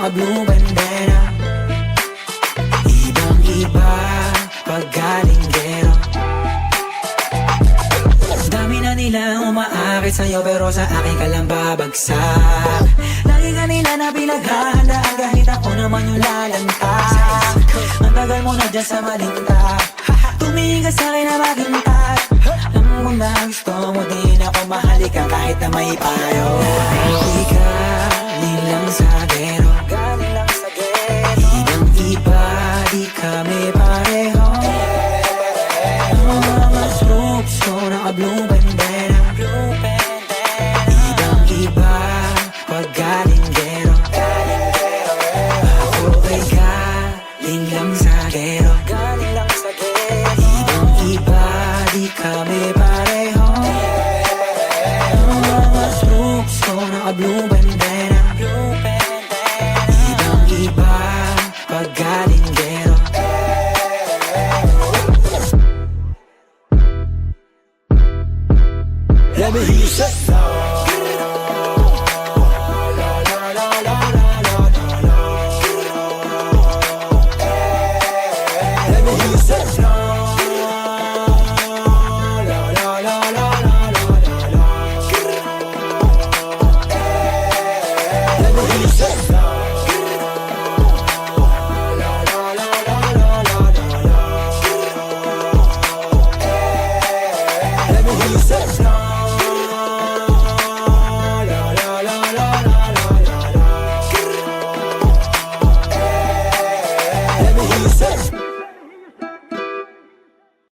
naka-blue bandera. Ibang iba pag galing gero. Dami na nilang umaakit sa'yo pero sa akin ka lang babagsak. Lagi ka nila na pinaghahandaan kahit ako naman yung lalanta. Ang tagal mo na dyan sa malinta, tumingin ka sa'kin na maghintay. Alam mo na gusto mo din ako mahalikan kahit na may payo. Di galing lang sa gero, ibang iba, di kami pareho. Ang mga troops ko naka-blue bandera. Ibang iba pag galing gero. Ako ay galing lang sa gero. Ibang iba, di kami pareho. Ang mga troops ko naka-blue bandera. Ibang iba pag galing gero. Let me hear you say no. Let me hear you say no. Let me hear you say no. Let me hear you say no.